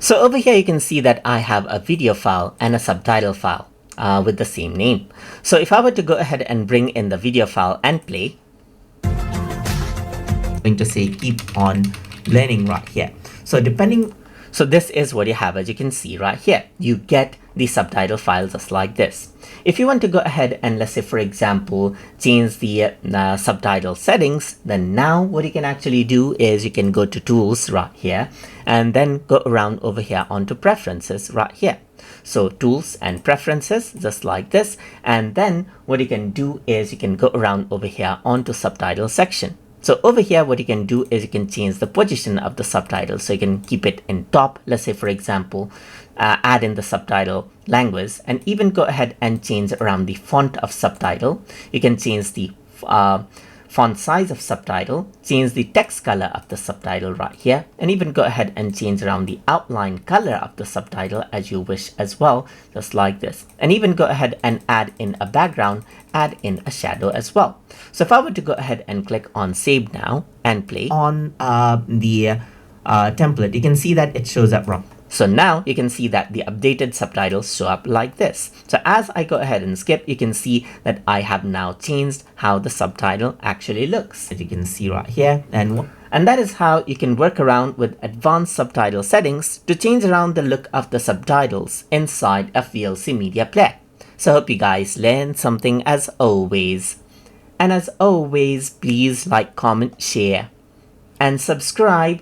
So over here you can see that I have a video file and a subtitle file with the same name. So if I were to go ahead and bring in the video file and play, I'm going to say keep on learning right here. So this is what you have. As you can see right here, you get the subtitle files just like this. If you want to go ahead and, let's say for example, change the subtitle settings, then now what you can actually do is you can go to tools right here and then go around over here onto preferences right here. So tools and preferences just like this, and then what you can do is you can go around over here onto subtitle section. So over here, what you can do is you can change the position of the subtitle. So you can keep it in top, let's say for example, add in the subtitle language, and even go ahead and change around the font of subtitle. You can change the font size of subtitle, change the text color of the subtitle right here, and even go ahead and change around the outline color of the subtitle as you wish as well, just like this. And even go ahead and add in a background, add in a shadow as well. So if I were to go ahead and click on save now and play on the template, you can see that it shows up wrong. So now you can see that the updated subtitles show up like this. So as I go ahead and skip, you can see that I have now changed how the subtitle actually looks. As you can see right here, and that is how you can work around with advanced subtitle settings to change around the look of the subtitles inside a VLC Media Player. So I hope you guys learned something as always. And as always, please like, comment, share, and subscribe